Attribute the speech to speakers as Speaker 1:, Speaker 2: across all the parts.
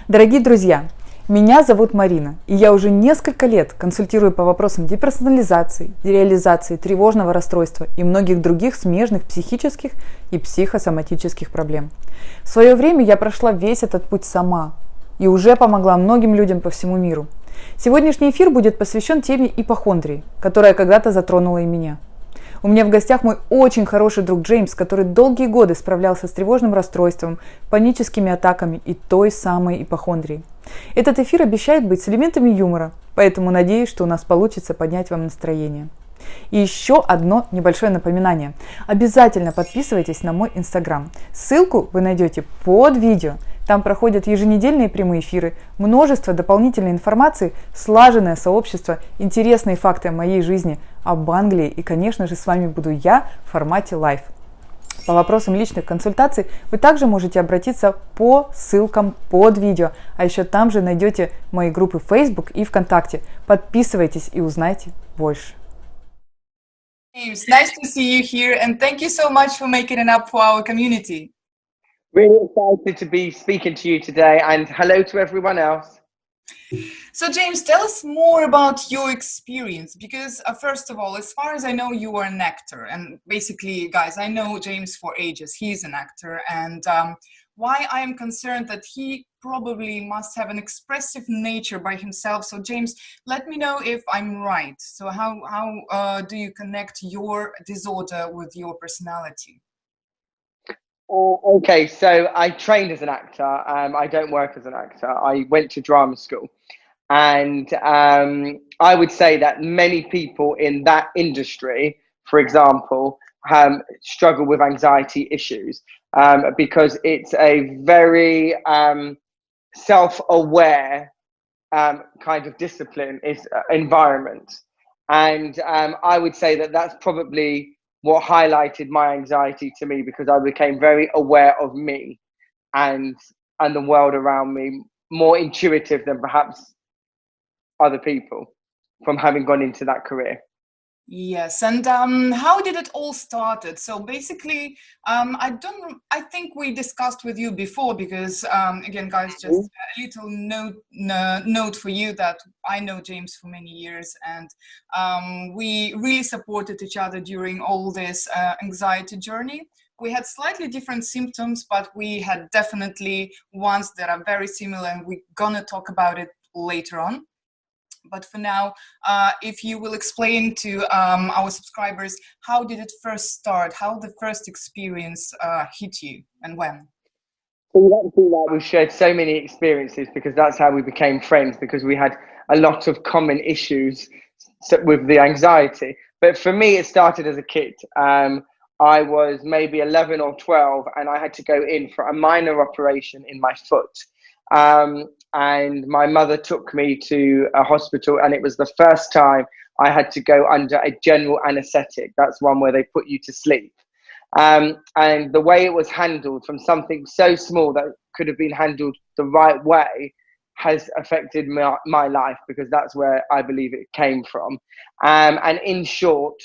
Speaker 1: Дорогие друзья, меня зовут Марина, и я уже несколько лет консультирую по вопросам деперсонализации, дереализации, тревожного расстройства и многих других смежных психических и психосоматических проблем. В свое время я прошла весь этот путь сама и уже помогла многим людям по всему миру. Сегодняшний эфир будет посвящен теме ипохондрии, которая когда-то затронула и меня. У меня в гостях мой очень хороший друг Джеймс, который долгие годы справлялся с тревожным расстройством, паническими атаками и той самой ипохондрией. Этот эфир обещает быть с элементами юмора, поэтому надеюсь, что у нас получится поднять вам настроение. И еще одно небольшое напоминание. Обязательно подписывайтесь на мой инстаграм. Ссылку вы найдете под видео. Там проходят еженедельные прямые эфиры, множество дополнительной информации, слаженное сообщество, интересные факты о моей жизни, об Англии и, конечно же, с вами буду я в формате лайв. По вопросам личных консультаций вы также можете обратиться по ссылкам под видео, а еще там же найдете мои группы в Facebook и ВКонтакте. Подписывайтесь и узнайте больше.
Speaker 2: James, nice to see you here, and thank you so much for making it up for our community.
Speaker 3: Really excited to be speaking to you today, and hello to everyone else.
Speaker 2: So, James, tell us more about your experience, because first of all, as far as I know, you are an actor, and basically, guys, I know James for ages. He's an actor, and why I am concerned that he probably must have an expressive nature by himself. So, James, let me know if I'm right. So, how do you connect your disorder with your personality?
Speaker 3: Okay, so I trained as an actor. I don't work as an actor. I went to drama school. And I would say that many people in that industry, for example, struggle with anxiety issues because it's a very self-aware kind of discipline, is environment. And I would say that that's probably what highlighted my anxiety to me, because I became very aware of me and the world around me, more intuitive than perhaps other people from having gone into that career.
Speaker 2: Yes, and how did it all started? So basically, I think we discussed with you before, because again, guys, just a little note for you that I know James for many years, and we really supported each other during all this anxiety journey. We had slightly different symptoms, but we had definitely ones that are very similar, and we're gonna talk about it later on. But for now, if you will explain to our subscribers, how did it first start? How the first experience hit you, and when?
Speaker 3: We've shared so many experiences, because that's how we became friends, because we had a lot of common issues with the anxiety. But for me, it started as a kid. I was maybe 11 or 12, and I had to go in for a minor operation in my foot. And my mother took me to a hospital, and it was the first time I had to go under a general anesthetic. That's one where they put you to sleep. And the way it was handled, from something so small that could have been handled the right way, has affected my life, because that's where I believe it came from. And in short,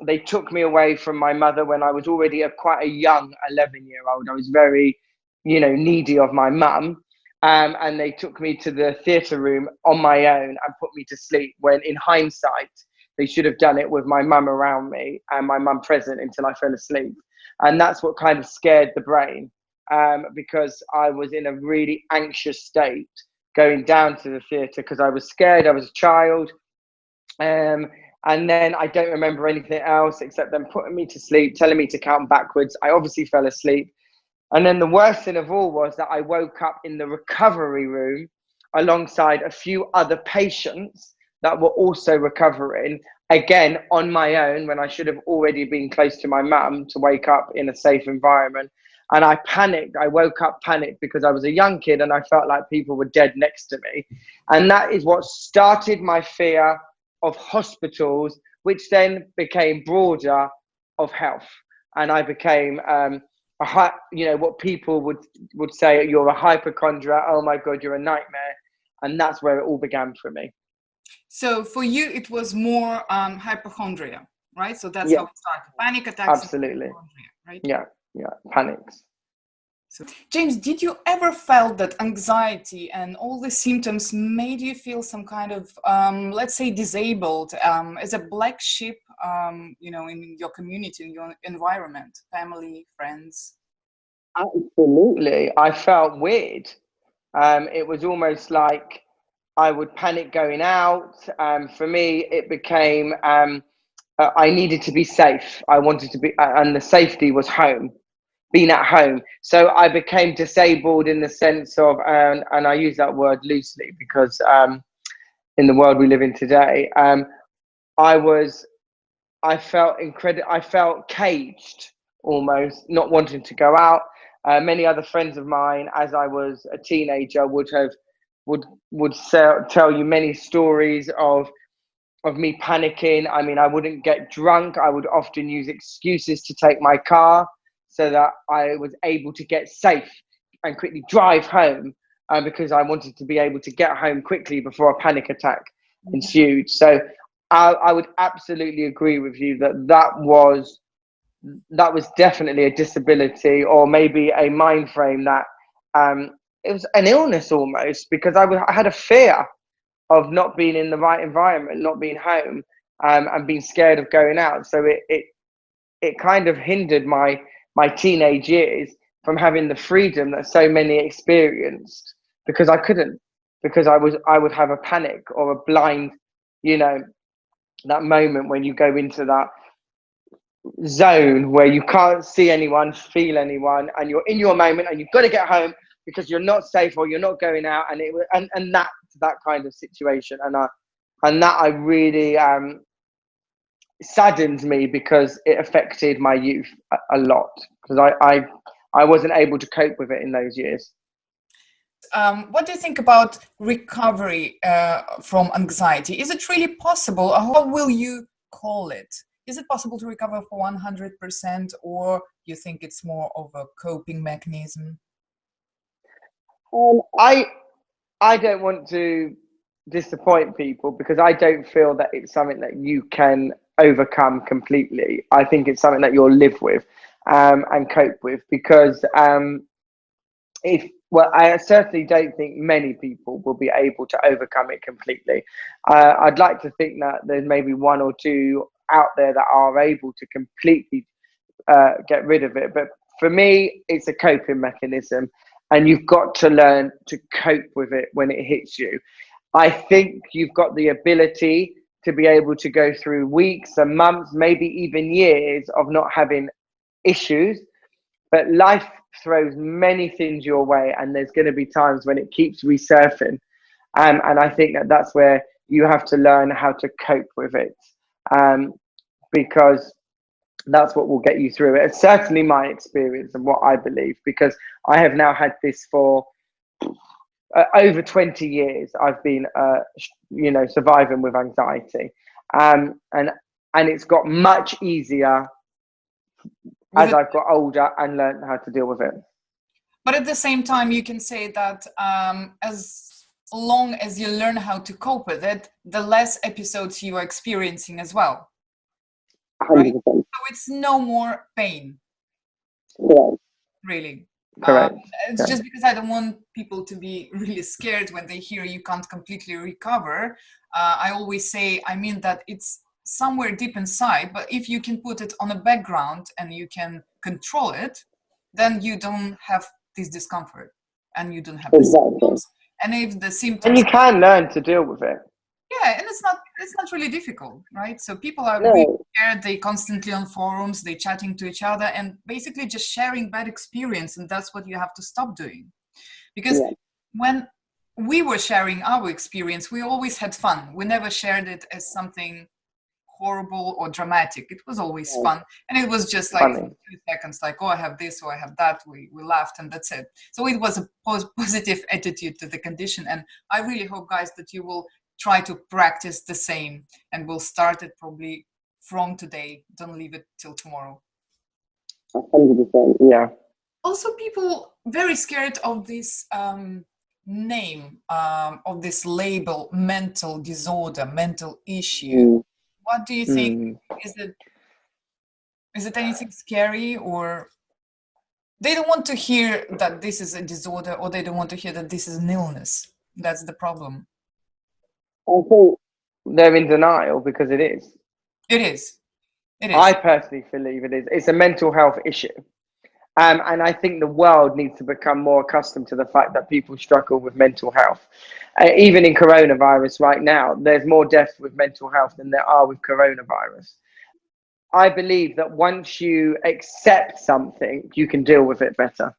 Speaker 3: they took me away from my mother when I was already quite a young 11-year-old. I was very, needy of my mum. And they took me to the theatre room on my own and put me to sleep, when in hindsight, they should have done it with my mum around me and my mum present until I fell asleep. And that's what kind of scared the brain, because I was in a really anxious state going down to the theatre, because I was scared. I was a child. And then I don't remember anything else except them putting me to sleep, telling me to count backwards. I obviously fell asleep. And then the worst thing of all was that I woke up in the recovery room alongside a few other patients that were also recovering, again on my own, when I should have already been close to my mum to wake up in a safe environment. And I panicked. I woke up panicked because I was a young kid and I felt like people were dead next to me. And that is what started my fear of hospitals, which then became broader, of health. And I became what people would say, you're a hypochondriac. Oh my God, you're a nightmare. And that's where it all began for me.
Speaker 2: So for you, it was more hypochondria, right? So that's how it started. Panic attacks.
Speaker 3: Absolutely.
Speaker 2: Right?
Speaker 3: Yeah, panics.
Speaker 2: So, James, did you ever felt that anxiety and all the symptoms made you feel some kind of, let's say, disabled, as a black sheep, in your community, in your environment, family, friends?
Speaker 3: Absolutely. I felt weird. It was almost like I would panic going out. For me, it became I needed to be safe. I wanted to be, and the safety was home, being at home. So I became disabled in the sense of, and I use that word loosely because in the world we live in today, I felt caged almost, not wanting to go out. Many other friends of mine, as I was a teenager, would tell you many stories of me panicking. I mean, I wouldn't get drunk. I would often use excuses to take my car so that I was able to get safe and quickly drive home, because I wanted to be able to get home quickly before a panic attack ensued. So I would absolutely agree with you that was definitely a disability, or maybe a mind frame that it was an illness almost, because I had a fear of not being in the right environment, not being home, and being scared of going out. So it kind of hindered my teenage years from having the freedom that so many experienced, because I couldn't, because I would have a panic or a blind, that moment when you go into that zone where you can't see anyone, feel anyone, and you're in your moment and you've got to get home because you're not safe or you're not going out, and that kind of situation, and that I really saddens me, because it affected my youth a lot, because I wasn't able to cope with it in those years.
Speaker 2: What do you think about recovery from anxiety? Is it really possible? Or how will you call it? Is it possible to recover for 100%, or you think it's more of a coping mechanism?
Speaker 3: I don't want to disappoint people, because I don't feel that it's something that you can overcome completely. I think it's something that you'll live with and cope with, because I certainly don't think many people will be able to overcome it completely. I'd like to think that there's maybe one or two out there that are able to completely get rid of it. But for me, it's a coping mechanism, and you've got to learn to cope with it when it hits you. I think you've got the ability to be able to go through weeks and months, maybe even years of not having issues, but life throws many things your way, and there's going to be times when it keeps resurfacing. And I think that's where you have to learn how to cope with it, because that's what will get you through it. It's certainly my experience and what I believe, because I have now had this for over 20 years. I've been, surviving with anxiety, and it's got much easier as I've got older and learned how to deal with it.
Speaker 2: But at the same time, you can say that as long as you learn how to cope with it, the less episodes you are experiencing as well.
Speaker 3: 100%.
Speaker 2: Right? So it's no more pain.
Speaker 3: Correct.
Speaker 2: Really.
Speaker 3: Correct.
Speaker 2: It's just because I don't want people to be really scared when they hear you can't completely recover. I always say, I mean that it's somewhere deep inside, but if you can put it on a background and you can control it, then you don't have this discomfort and you don't have the symptoms. And if the symptoms,
Speaker 3: and you can learn to deal with it.
Speaker 2: Yeah, and it's not really difficult, right? So people are really scared. They constantly on forums, they chatting to each other and basically just sharing bad experience, and that's what you have to stop doing. Because when we were sharing our experience, we always had fun. We never shared it as something horrible or dramatic. It was always fun, and it was just like 2 seconds, like, oh, I have this or I have that. We laughed and that's it. So it was a positive attitude to the condition, and I really hope, guys, that you will try to practice the same, and we'll start it probably from today. Don't leave it till tomorrow.
Speaker 3: 100%, yeah.
Speaker 2: Also, people very scared of this name, of this label, mental disorder, mental issue. What do you think? Is it anything scary, or They don't want to hear that this is a disorder, or they don't want to hear that this is an illness. That's the problem.
Speaker 3: I think they're in denial because it is.
Speaker 2: It is. It is.
Speaker 3: I personally believe it is. It's a mental health issue. And I think the world needs to become more accustomed to the fact that people struggle with mental health. Even in coronavirus right now, there's more deaths with mental health than there are with coronavirus. I believe that once you accept something, you can deal with it better.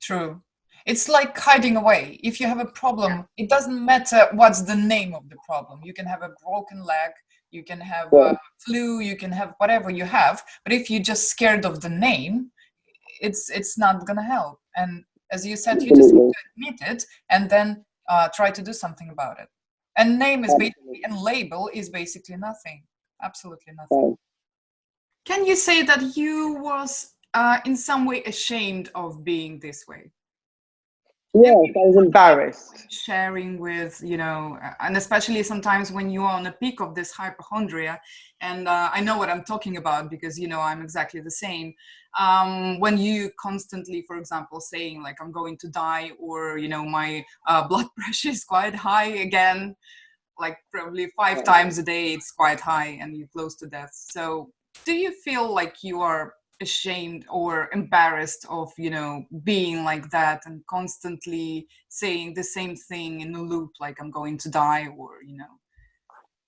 Speaker 2: True. It's like hiding away. If you have a problem, it doesn't matter what's the name of the problem. You can have a broken leg, you can have a flu, you can have whatever you have. But if you're just scared of the name, it's not gonna help. And as you said, you just need to admit it and then try to do something about it. And name is basically, and label is basically nothing. Absolutely nothing. Can you say that you was in some way ashamed of being this way?
Speaker 3: Yes, I was embarrassed.
Speaker 2: Sharing with, and especially sometimes when you are on the peak of this hypochondria, and I know what I'm talking about because, I'm exactly the same. When you constantly, for example, saying like, I'm going to die, or, my blood pressure is quite high again, like probably 5 times a day, it's quite high and you're close to death. So do you feel like you are ashamed or embarrassed of being like that and constantly saying the same thing in a loop, like I'm going to die, or
Speaker 3: Yes,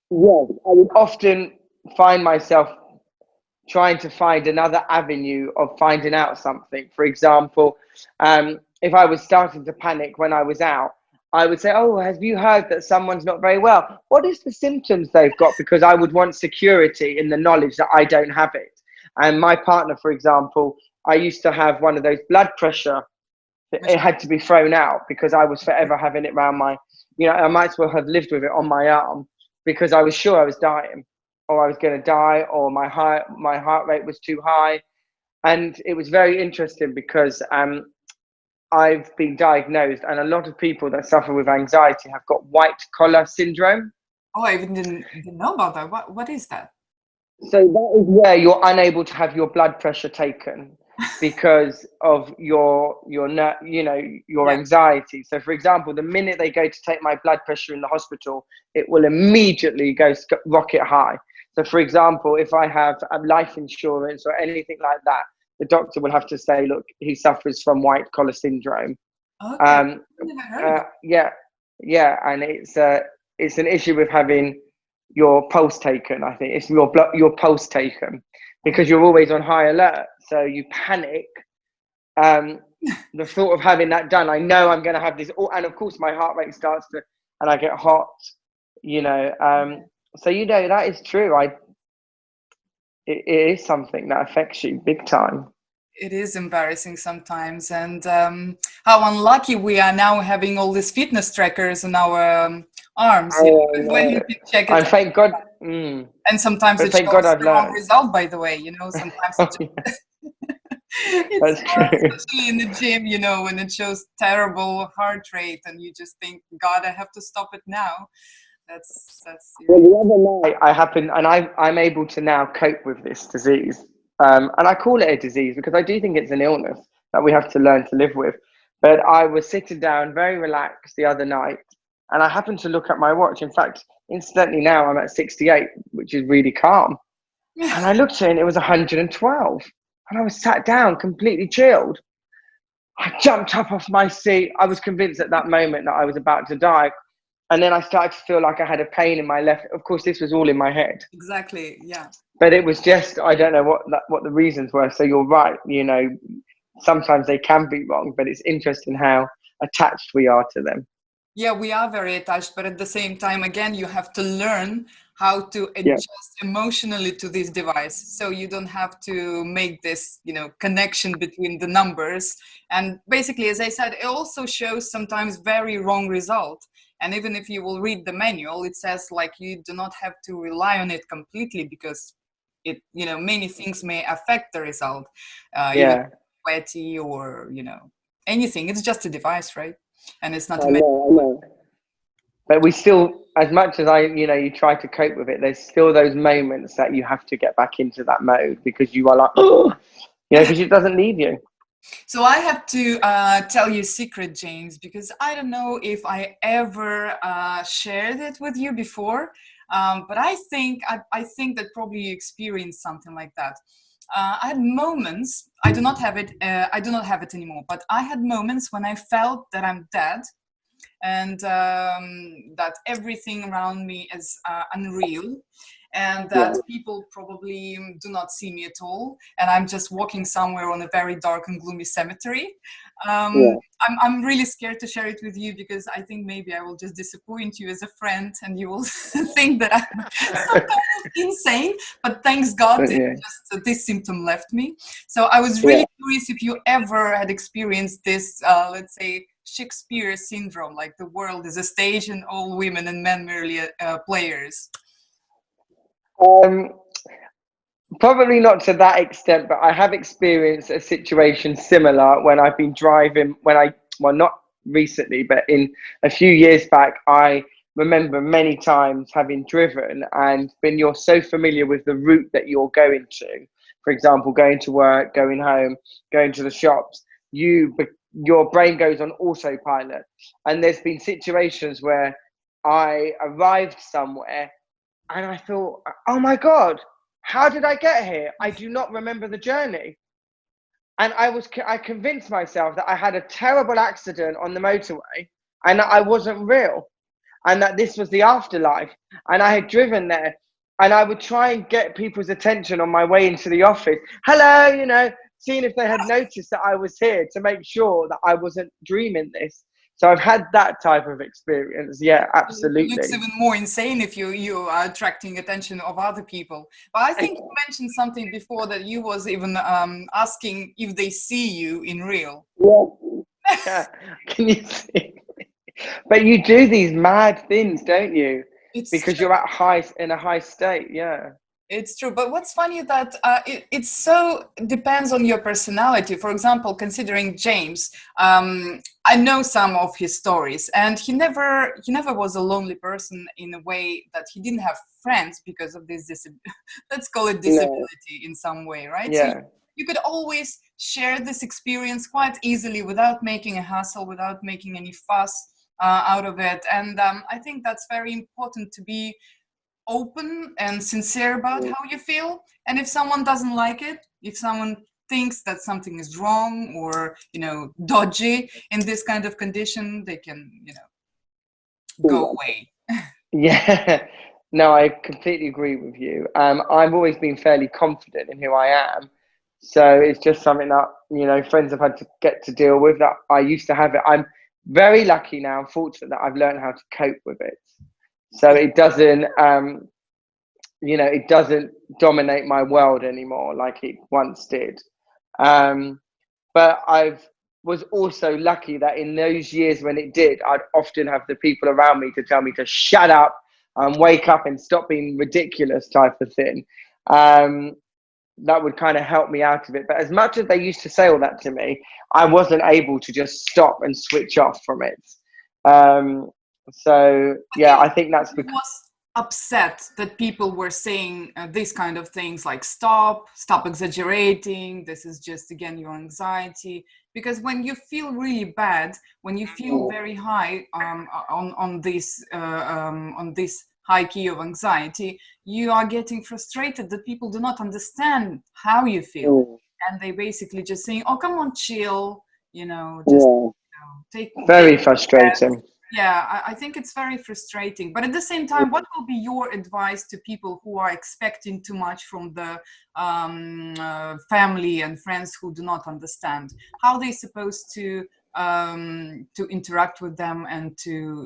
Speaker 3: I would often find myself trying to find another avenue of finding out something. For example, if I was starting to panic when I was out, I would say, oh, have you heard that someone's not very well? What is the symptoms they've got? Because I would want security in the knowledge that I don't have it. And my partner, for example, I used to have one of those blood pressure. It had to be thrown out because I was forever having it around my, I might as well have lived with it on my arm because I was sure I was dying, or I was going to die, or my heart rate was too high. And it was very interesting because I've been diagnosed, and a lot of people that suffer with anxiety have got white collar syndrome.
Speaker 2: Oh, I even didn't know about that. What is that?
Speaker 3: So that is where you're unable to have your blood pressure taken because of your anxiety. So, for example, the minute they go to take my blood pressure in the hospital, it will immediately go rocket high. So, for example, if I have life insurance or anything like that, the doctor will have to say, look, he suffers from white collar syndrome.
Speaker 2: Okay.
Speaker 3: And it's an issue with having your pulse taken. I think it's your pulse taken because you're always on high alert, so you panic. The thought of having that done, I know I'm going to have this, and of course my heart rate starts to, and I get hot. So that is true. It is something that affects you big time.
Speaker 2: It is embarrassing sometimes, and how unlucky we are now having all these fitness trackers on our arms. When you can check it,
Speaker 3: and thank God.
Speaker 2: And sometimes it
Speaker 3: thank
Speaker 2: shows
Speaker 3: God I've
Speaker 2: the wrong
Speaker 3: learned.
Speaker 2: result. By the way, sometimes
Speaker 3: That's true.
Speaker 2: Especially in the gym, when it shows terrible heart rate, and you just think, God, I have to stop it now. That's.
Speaker 3: Well, the other night I'm able to now cope with this disease. And I call it a disease because I do think it's an illness that we have to learn to live with. But I was sitting down very relaxed the other night, and I happened to look at my watch. In fact, incidentally, now I'm at 68, which is really calm. And I looked at it and it was 112. And I was sat down, completely chilled. I jumped up off my seat. I was convinced at that moment that I was about to die. And then I started to feel like I had a pain in my left. Of course, this was all in my head.
Speaker 2: Exactly, yeah.
Speaker 3: But it was just, I don't know what the reasons were. So you're right, sometimes they can be wrong, but it's interesting how attached we are to them.
Speaker 2: Yeah, we are very attached, but at the same time, again, you have to learn how to adjust emotionally to this device. So you don't have to make this, connection between the numbers. And basically, as I said, it also shows sometimes very wrong result. And even if you will read the manual, it says like you do not have to rely on it completely because it, many things may affect the result. Even sweaty or, anything. It's just a device, right? And it's not.
Speaker 3: I know. But we still, as much as you try to cope with it, there's still those moments that you have to get back into that mode because you are like, because it doesn't leave you.
Speaker 2: So I have to tell you a secret, James, because I don't know if I ever shared it with you before, but I think that probably you experienced something like that. I had moments. I do not have it. I do not have it anymore. But I had moments when I felt that I'm dead, and that everything around me is unreal, and that people probably do not see me at all, and I'm just walking somewhere on a very dark and gloomy cemetery. I'm really scared to share it with you because I think maybe I will just disappoint you as a friend, and you will think that I'm some kind of insane. But thanks God, just this symptom left me. So I was really curious if you ever had experienced this, let's say, Shakespeare syndrome, like the world is a stage and all women and men merely players.
Speaker 3: Probably not to that extent, but I have experienced a situation similar when I've been driving, well, not recently, but in a few years back, I remember many times having driven and you're so familiar with the route that you're going to, for example, going to work, going home, going to the shops, your brain goes on autopilot. And there's been situations where I arrived somewhere and I thought, oh my God, how did I get here? I do not remember the journey. And I convinced myself that I had a terrible accident on the motorway and that I wasn't real and that this was the afterlife. And I had driven there and I would try and get people's attention on my way into the office. Hello, seeing if they had noticed that I was here to make sure that I wasn't dreaming this. So I've had that type of experience. Yeah, absolutely.
Speaker 2: It looks even more insane if you are attracting attention of other people. But I think you mentioned something before that you was even asking if they see you in real.
Speaker 3: Yeah. Can you see? But you do these mad things, don't you? Because you're in a high state. Yeah.
Speaker 2: It's true, but what's funny that it so depends on your personality. For example, considering James, I know some of his stories, and he never was a lonely person in a way that he didn't have friends because of this let's call it disability in some way, right?
Speaker 3: Yeah.
Speaker 2: So you could always share this experience quite easily without making a hassle, without making any fuss out of it, and I think that's very important to be open and sincere about how you feel. And if someone doesn't like it, if someone thinks that something is wrong or dodgy in this kind of condition, they can go away.
Speaker 3: Yeah, no, I completely agree with you. I've always been fairly confident in who I am, so it's just something that friends have had to get to deal with, that I used to have it. I'm very lucky now, fortunate that I've learned how to cope with it. So it doesn't, it doesn't dominate my world anymore like it once did. But I was also lucky that in those years when it did, I'd often have the people around me to tell me to shut up and wake up and stop being ridiculous type of thing. That would kind of help me out of it. But as much as they used to say all that to me, I wasn't able to just stop and switch off from it. So yeah, I think that's because
Speaker 2: was upset that people were saying these kind of things like stop exaggerating, this is just again your anxiety. Because when you feel really bad, when you feel very high on this high key of anxiety, you are getting frustrated that people do not understand how you feel, and they basically just saying, "Oh, come on, chill," take
Speaker 3: very frustrating.
Speaker 2: Yeah, I think it's very frustrating. But at the same time, what will be your advice to people who are expecting too much from the family and friends who do not understand? How are they supposed to interact with them, and to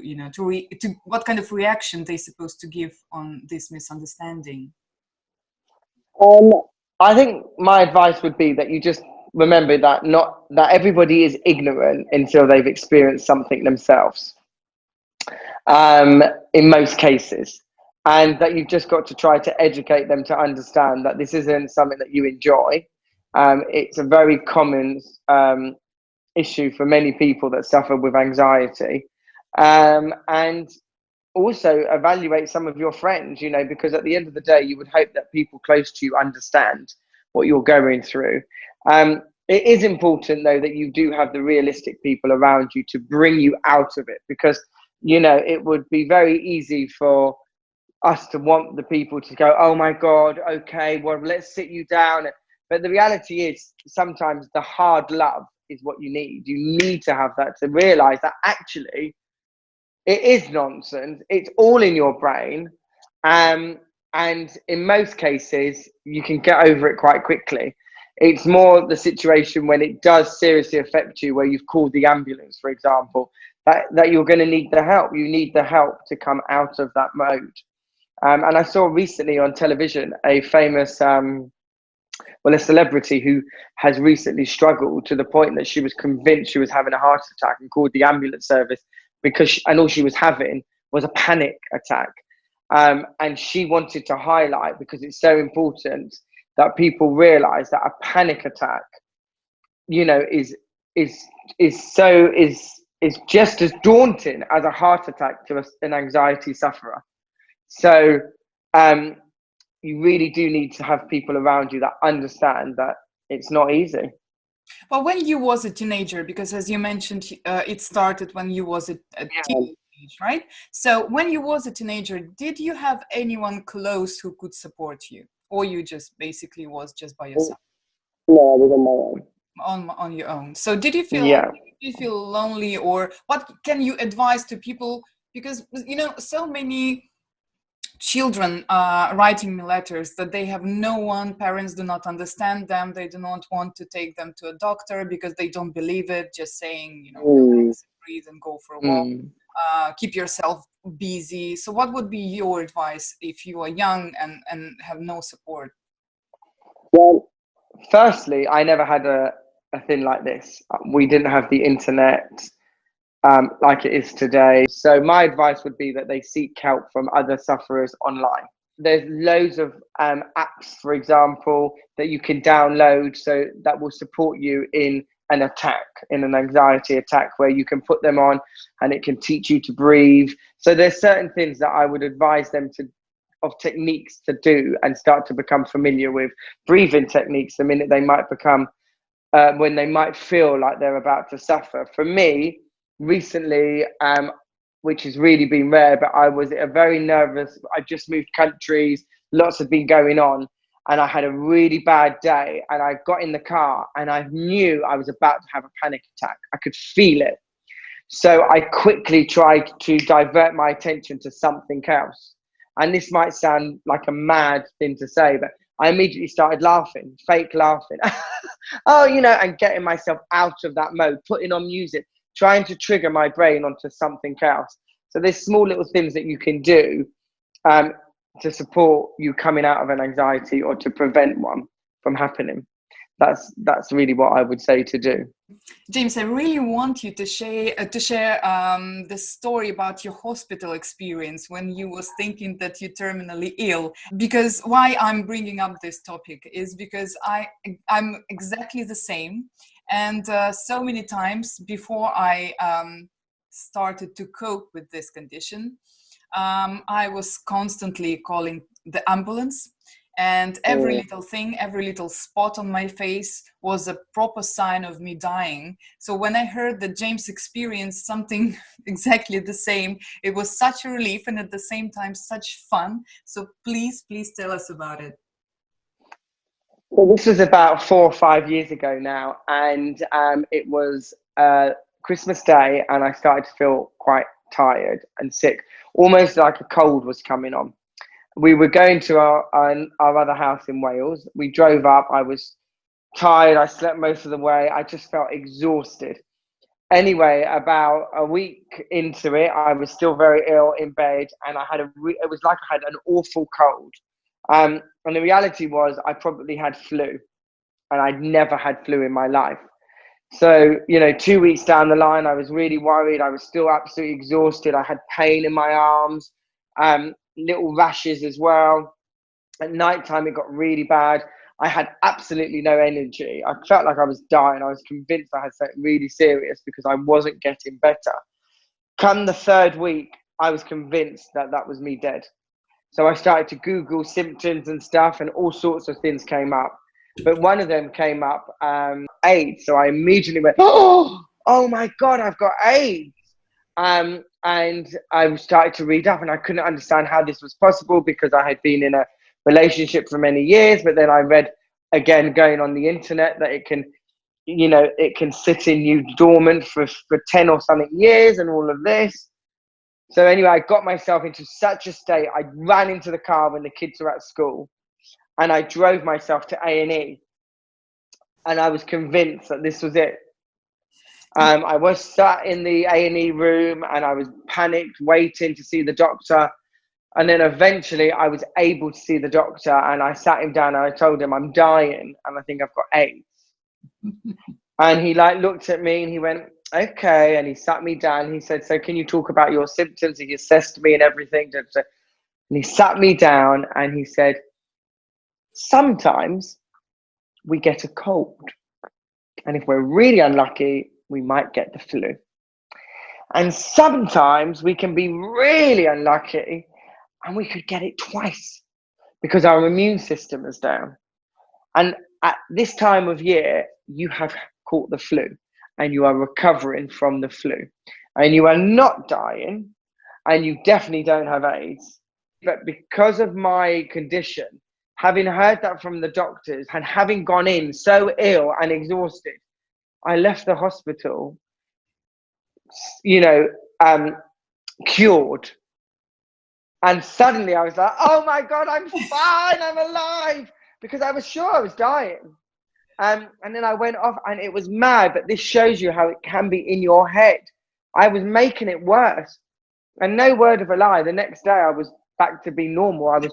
Speaker 2: what kind of reaction they supposed to give on this misunderstanding?
Speaker 3: I think my advice would be that you just remember that not everybody is ignorant until they've experienced something themselves. In most cases, and that you've just got to try to educate them to understand that this isn't something that you enjoy. It's a very common issue for many people that suffer with anxiety, and also evaluate some of your friends, because at the end of the day, you would hope that people close to you understand what you're going through. it is important though that you do have the realistic people around you to bring you out of it, because it would be very easy for us to want the people to go, oh my God, okay, well, let's sit you down. But the reality is sometimes the hard love is what you need. You need to have that to realize that actually it is nonsense. It's all in your brain. And in most cases, you can get over it quite quickly. It's more the situation when it does seriously affect you, where you've called the ambulance, for example, that you're going to need the help. You need the help to come out of that mode. And I saw recently on television a famous, a celebrity who has recently struggled to the point that she was convinced she was having a heart attack and called the ambulance service and all she was having was a panic attack. And she wanted to highlight, because it's so important that people realize that a panic attack, is just as daunting as a heart attack to an anxiety sufferer. So you really do need to have people around you that understand that it's not easy.
Speaker 2: Well, when you was a teenager, because as you mentioned, it started when you was a teenage, right? So when you was a teenager, did you have anyone close who could support you, or you just basically was just by yourself?
Speaker 3: No, I was on my own.
Speaker 2: On your own. So did you feel lonely, or what can you advise to people? Because so many children writing me letters that they have no one, parents do not understand them, they do not want to take them to a doctor because they don't believe it, just saying, relax, breathe and go for a walk, keep yourself busy. So what would be your advice if you are young and have no support?
Speaker 3: Well, firstly, I never had a thing like this. We didn't have the internet like it is today. So my advice would be that they seek help from other sufferers online. There's loads of apps, for example, that you can download so that will support you in an anxiety attack, where you can put them on and it can teach you to breathe. So there's certain things that I would advise them of techniques to do and start to become familiar with breathing techniques the minute they might become, when they might feel like they're about to suffer. For me, recently, which has really been rare, but I was very nervous. I just moved countries, lots had been going on, and I had a really bad day, and I got in the car and I knew I was about to have a panic attack. I could feel it. So I quickly tried to divert my attention to something else. And this might sound like a mad thing to say, but I immediately started laughing, fake laughing. And getting myself out of that mode, putting on music, trying to trigger my brain onto something else. So there's small little things that you can do to support you coming out of an anxiety or to prevent one from happening. That's really what I would say to do.
Speaker 2: James, I really want you to share the story about your hospital experience when you was thinking that you're terminally ill. Because why I'm bringing up this topic is because I'm exactly the same. And so many times before I started to cope with this condition, I was constantly calling the ambulance. And every little thing, every little spot on my face was a proper sign of me dying. So when I heard that James experienced something exactly the same, it was such a relief and at the same time such fun. So please tell us about it.
Speaker 3: Well, this was about 4 or 5 years ago now, and it was Christmas Day, and I started to feel quite tired and sick, almost like a cold was coming on. We were going to our other house in Wales. We drove up. I was tired. I slept most of the way. I just felt exhausted. Anyway, about a week into it, I was still very ill in bed, and I had it was like I had an awful cold. And the reality was I probably had flu, and I'd never had flu in my life. So, 2 weeks down the line, I was really worried. I was still absolutely exhausted. I had pain in my arms, little rashes as well. At nighttime, it got really bad. I had absolutely no energy. I felt like I was dying. I was convinced I had something really serious because I wasn't getting better. Come the third week, I was convinced that was me dead. So I started to Google symptoms and stuff, and all sorts of things came up. But one of them came up AIDS. So I immediately went, oh my God, I've got AIDS. And I started to read up, and I couldn't understand how this was possible because I had been in a relationship for many years. But then I read again, going on the internet, that it can, it can sit in you dormant for 10 or something years and all of this. So anyway, I got myself into such a state. I ran into the car when the kids were at school, and I drove myself to A&E, and I was convinced that this was it. I was sat in the A&E room, and I was panicked, waiting to see the doctor. And then eventually I was able to see the doctor, and I sat him down and I told him, I'm dying and I think I've got AIDS. And he looked at me and he went, okay. And he sat me down. He said, so can you talk about your symptoms? He assessed me and everything. And he sat me down and he said, sometimes we get a cold. And if we're really unlucky, we might get the flu. And sometimes we can be really unlucky and we could get it twice because our immune system is down. And at this time of year, you have caught the flu and you are recovering from the flu. And you are not dying, and you definitely don't have AIDS. But because of my condition, having heard that from the doctors and having gone in so ill and exhausted, I left the hospital, cured. And suddenly I was like, oh my God, I'm fine, I'm alive, because I was sure I was dying. And then I went off, and it was mad, but this shows you how it can be in your head. I was making it worse. And no word of a lie, the next day I was back to be normal. I was,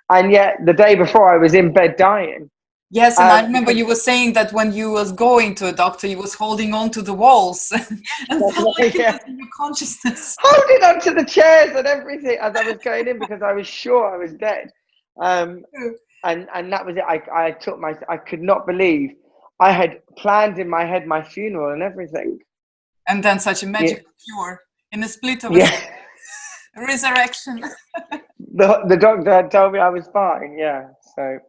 Speaker 3: and yet the day before I was in bed dying.
Speaker 1: Yes, and I remember you were saying that when you was going to a doctor, you was holding on to the walls and felt like it was in your consciousness.
Speaker 3: Holding on to the chairs and everything as I was going in, because I was sure I was dead. And that was it. I could not believe I had planned in my head my funeral and everything.
Speaker 1: And then such a magical cure in a split of a resurrection.
Speaker 3: The doctor had told me I was fine. Yeah. So,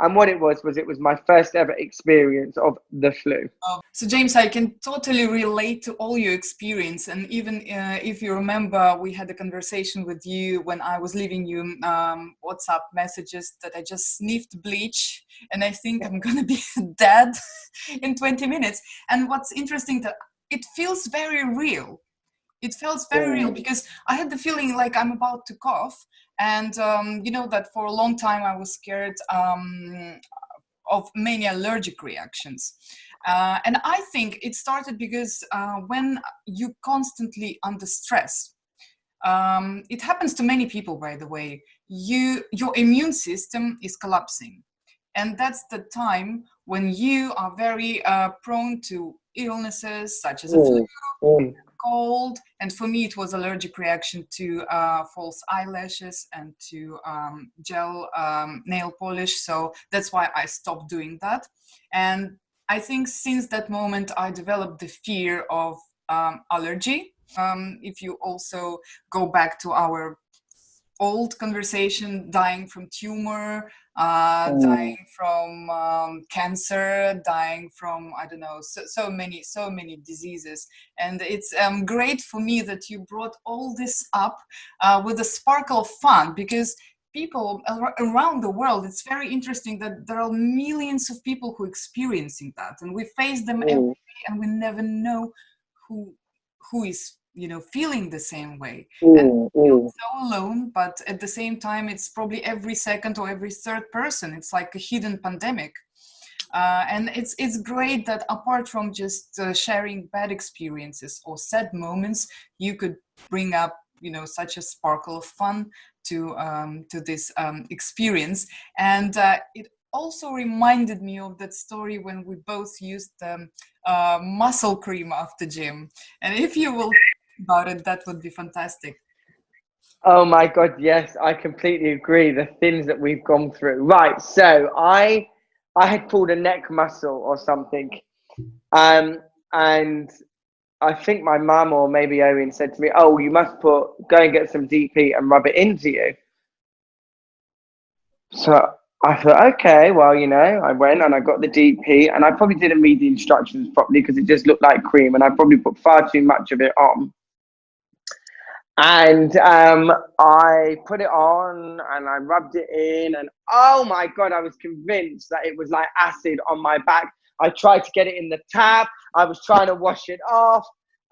Speaker 3: and what it was my first ever experience of the flu.
Speaker 1: So James, I can totally relate to all your experience. And even if you remember, we had a conversation with you when I was leaving you WhatsApp messages that I just sniffed bleach and I think I'm going to be dead in 20 minutes. And what's interesting, that it feels very real. It felt very real because I had the feeling like I'm about to cough. And that for a long time I was scared of many allergic reactions. And I think it started because when you constantly under stress, it happens to many people, by the way, your immune system is collapsing. And that's the time when you are very prone to illnesses such as a flu, cold, and for me it was allergic reaction to false eyelashes and to gel nail polish. So that's why I stopped doing that. And I think since that moment I developed the fear of allergy. If you also go back to our old conversation, dying from tumor, dying from cancer, dying from, I don't know, so many diseases. And it's great for me that you brought all this up with a sparkle of fun, because people around the world, it's very interesting that there are millions of people who are experiencing that, and we face them every day, and we never know who is feeling the same way. And feel so alone, but at the same time it's probably every second or every third person. It's like a hidden pandemic. And it's great that apart from just sharing bad experiences or sad moments, you could bring up such a sparkle of fun to this experience. And it also reminded me of that story when we both used muscle cream after gym. And if you will about it, that would be fantastic.
Speaker 3: Oh my God, yes, I completely agree. The things that we've gone through. Right, so I had pulled a neck muscle or something, and I think my mum or maybe Owen said to me, "Oh, you must go and get some DP and rub it into you." So I thought, okay, well, I went and I got the deep heat, and I probably didn't read the instructions properly because it just looked like cream, and I probably put far too much of it on. And I put it on and I rubbed it in, and oh my God, I was convinced that it was like acid on my back. I tried to get it in the tap. I was trying to wash it off,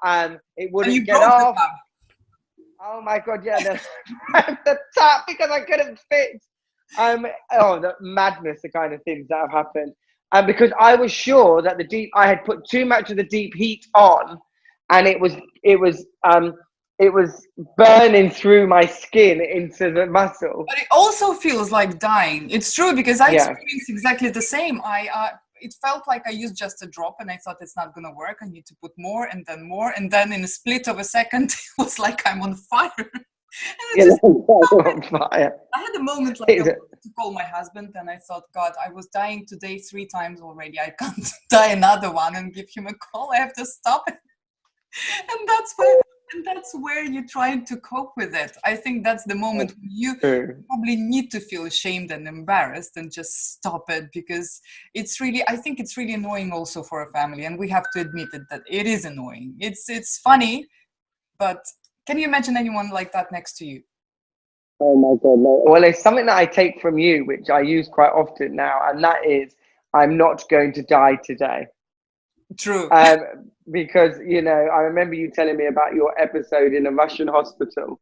Speaker 3: and it wouldn't get off. Oh my God, yeah, the tap, because I couldn't fit. The madness, the kind of things that have happened. And because I was sure that I had put too much of the deep heat on, and it was burning through my skin into the muscle.
Speaker 2: But it also feels like dying. It's true, because I experienced exactly the same. It felt like I used just a drop, and I thought it's not going to work. I need to put more, and then in a split of a second, it was like I'm on fire.
Speaker 3: On fire.
Speaker 2: I had a moment like I wanted to call my husband, and I thought, God, I was dying today 3 times already. I can't die another one and give him a call. I have to stop it. And that's where you're trying to cope with it. I think that's the moment when you probably need to feel ashamed and embarrassed and just stop it, because I think it's really annoying also for a family, and we have to admit it, that it is annoying. It's funny, but can you imagine anyone like that next to you?
Speaker 3: Oh my God, no. Well, it's something that I take from you, which I use quite often now, and that is, I'm not going to die today.
Speaker 2: True.
Speaker 3: Because, I remember you telling me about your episode in a Russian hospital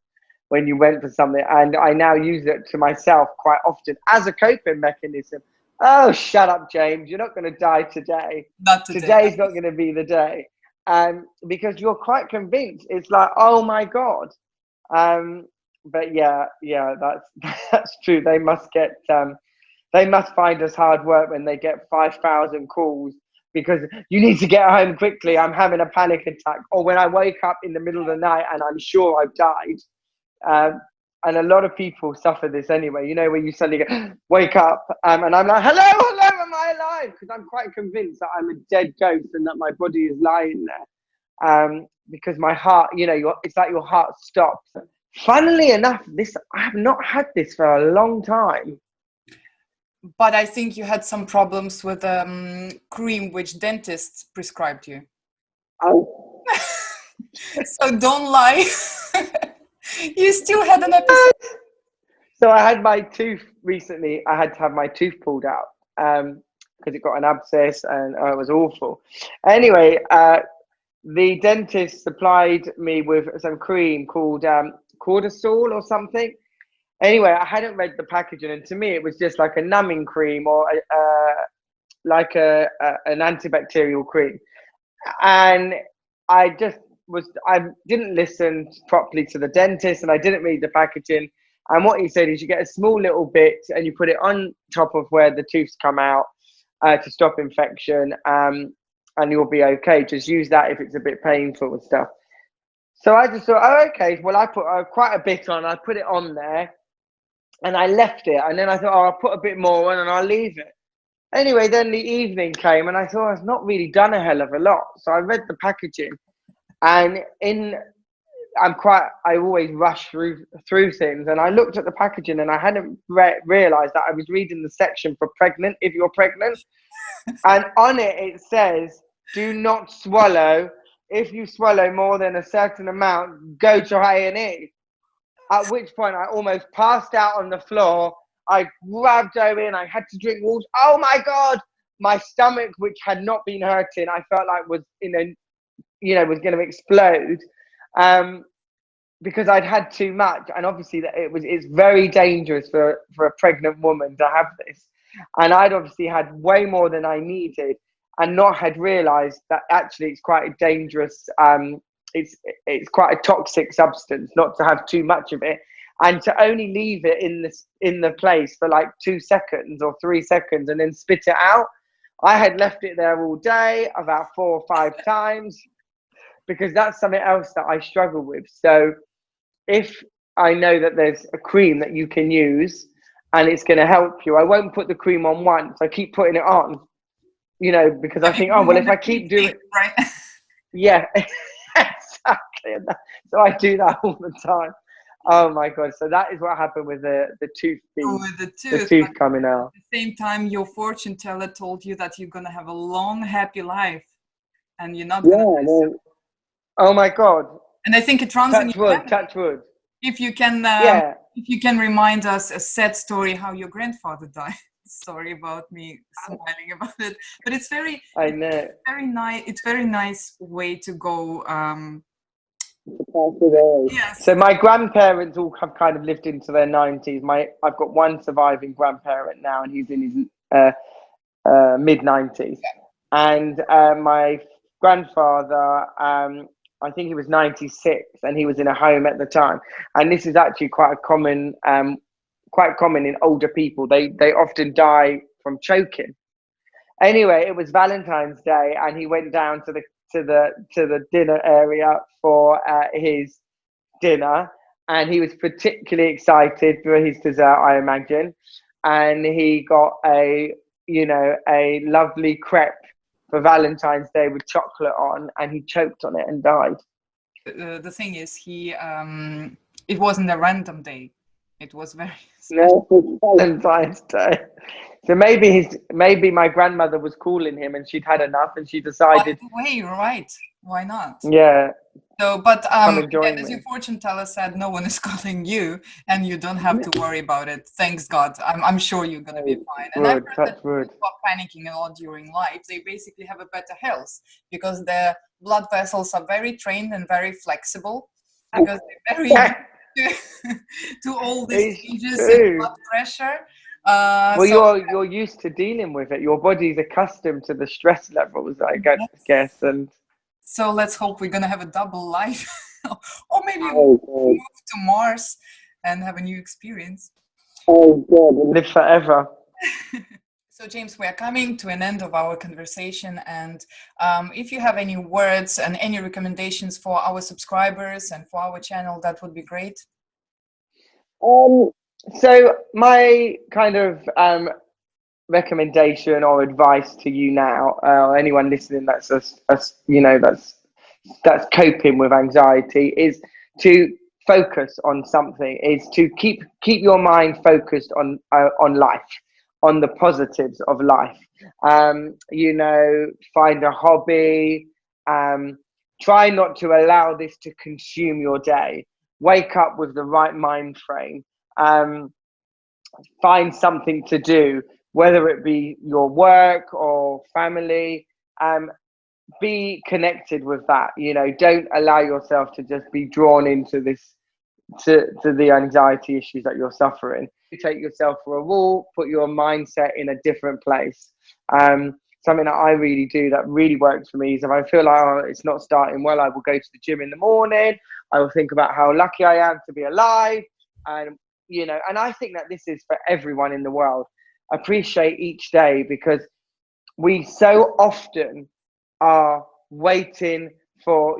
Speaker 3: when you went for something, and I now use it to myself quite often as a coping mechanism. Oh, shut up, James. You're not going to die today.
Speaker 2: Not today.
Speaker 3: Today's not going to be the day. Because you're quite convinced. It's like, oh my God. But yeah, that's true. They must find us hard work when they get 5,000 calls because you need to get home quickly. I'm having a panic attack. Or when I wake up in the middle of the night and I'm sure I've died. And a lot of people suffer this anyway, where you suddenly wake up and I'm like, hello, am I alive? Because I'm quite convinced that I'm a dead ghost and that my body is lying there. Because my heart, it's like your heart stops. Funnily enough, I have not had this for a long time.
Speaker 2: But I think you had some problems with cream which dentists prescribed you.
Speaker 3: Oh.
Speaker 2: So don't lie. You still had an episode.
Speaker 3: So I had my tooth recently. I had to have my tooth pulled out because it got an abscess, and it was awful. Anyway, the dentist supplied me with some cream called cortisol or something. Anyway, I hadn't read the packaging, and to me, it was just like a numbing cream or like an antibacterial cream. And I didn't listen properly to the dentist, and I didn't read the packaging. And what he said is you get a small little bit and you put it on top of where the tooths come out to stop infection, and you'll be okay. Just use that if it's a bit painful and stuff. So I just thought, oh, okay. Well, I put quite a bit on. I put it on there and I left it. And then I thought, oh, I'll put a bit more on and I'll leave it. Anyway, then the evening came and I thought I've not really done a hell of a lot. So I read the packaging, and I always rush through things, and I looked at the packaging and I hadn't realized that I was reading the section for pregnant, if you're pregnant. And on it says, do not swallow. If you swallow more than a certain amount, go to A&E. At which point I almost passed out on the floor. I grabbed Owen. I had to drink water. Oh my God! My stomach, which had not been hurting, I felt like was was going to explode, because I'd had too much. And obviously it's very dangerous for a pregnant woman to have this. And I'd obviously had way more than I needed, and not had realized that actually it's quite a dangerous, it's quite a toxic substance not to have too much of it, and to only leave it in the place for like 2 seconds or 3 seconds and then spit it out. I had left it there all day, about 4 or 5 times, because that's something else that I struggle with. So if I know that there's a cream that you can use and it's going to help you, I won't put the cream on once. I keep putting it on, because I think, oh, well, if I keep doing it,
Speaker 2: right?
Speaker 3: Yeah, exactly. So I do that all the time. Oh my God. So that is what happened with the tooth
Speaker 2: With the
Speaker 3: the
Speaker 2: tooth.
Speaker 3: tooth coming out.
Speaker 2: At the same time, your fortune teller told you that you're going to have a long, happy life and you're not going to.
Speaker 3: Oh my God.
Speaker 2: And I think it runs in
Speaker 3: Touch
Speaker 2: your
Speaker 3: wood,
Speaker 2: family.
Speaker 3: touch wood.
Speaker 2: If you can,
Speaker 3: Yeah.
Speaker 2: if you can remind us a sad story how your grandfather died. Sorry about me smiling about it, but it's very,
Speaker 3: I know.
Speaker 2: very nice. It's very nice way to go. Yes.
Speaker 3: So my grandparents all have kind of lived into their 90s. I've got one surviving grandparent now, and he's in his mid 90s. And my grandfather, I think he was 96, and he was in a home at the time. And this is actually quite common in older people. They often die from choking. Anyway, it was Valentine's Day, and he went down to the dinner area for his dinner, and he was particularly excited for his dessert, I imagine. And he got a lovely crepe for Valentine's Day with chocolate on, and he choked on it and died.
Speaker 2: The thing is, it wasn't a random day. It was very special.
Speaker 3: No, it's Valentine's Day. So maybe my grandmother was calling him, and she'd had enough, and she decided.
Speaker 2: Way, right? Why not?
Speaker 3: Yeah.
Speaker 2: So, but
Speaker 3: Come and join
Speaker 2: again, as
Speaker 3: me.
Speaker 2: your fortune teller said, no one is calling you, and you don't have to worry about it. Thanks God. I'm sure you're gonna be fine. And I've heard that people who are panicking a lot during life, they basically have a better health because their blood vessels are very trained and very flexible because they're very to all these changes in blood pressure.
Speaker 3: Well, you're used to dealing with it. Your body's accustomed to the stress levels, I guess, and
Speaker 2: so let's hope we're gonna have a double life, or maybe we'll move to Mars and have a new experience.
Speaker 3: Oh God, live forever.
Speaker 2: So James, we are coming to an end of our conversation, and if you have any words and any recommendations for our subscribers and for our channel, that would be great.
Speaker 3: So my kind of recommendation or advice to you now, anyone listening that's coping with anxiety, is to focus on something. Is to keep your mind focused on life, on the positives of life. Find a hobby. Try not to allow this to consume your day. Wake up with the right mind frame. Find something to do, whether it be your work or family. Be connected with that. Don't allow yourself to just be drawn into the anxiety issues that you're suffering. Take yourself for a walk, put your mindset in a different place. Something that I really do that really works for me is if I feel like it's not starting well, I will go to the gym in the morning. I will think about how lucky I am to be alive. And I think that this is for everyone in the world. Appreciate each day, because we so often are waiting for,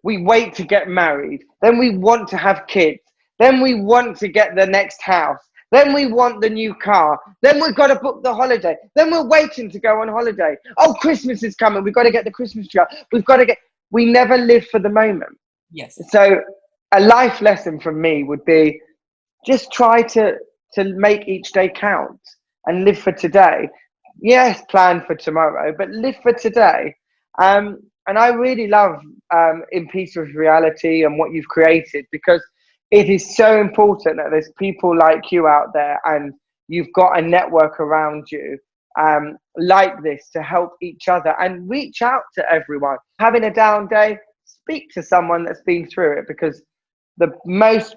Speaker 3: we wait to get married, then we want to have kids, then we want to get the next house, then we want the new car, then we've got to book the holiday, then we're waiting to go on holiday. Oh, Christmas is coming, we've got to get the Christmas tree up. We never live for the moment.
Speaker 2: Yes.
Speaker 3: So a life lesson from me would be, just try to make each day count and live for today. Yes, plan for tomorrow, but live for today. And I really love In Peace with Reality and what you've created, because it is so important that there's people like you out there, and you've got a network around you like this to help each other and reach out to everyone. Having a down day, speak to someone that's been through it, because the most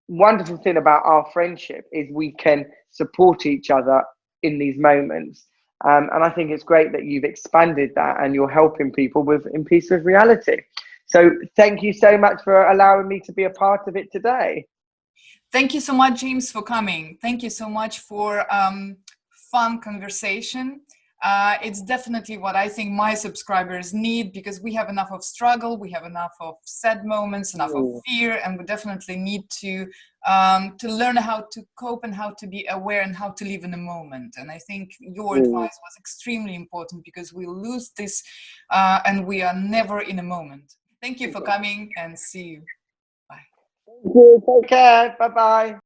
Speaker 3: wonderful thing about our friendship is we can support each other in these moments. And I think it's great that you've expanded that and you're helping people with In Peace with Reality. So thank you so much for allowing me to be a part of it today.
Speaker 2: Thank you so much, James, for coming. Thank you so much for fun conversation. It's definitely what I think my subscribers need, because we have enough of struggle, we have enough of sad moments, enough of fear, and we definitely need to learn how to cope and how to be aware and how to live in the moment. And I think your advice was extremely important, because we lose this and we are never in a moment. Thank you for coming, and see you. Bye.
Speaker 3: Take care. Bye bye.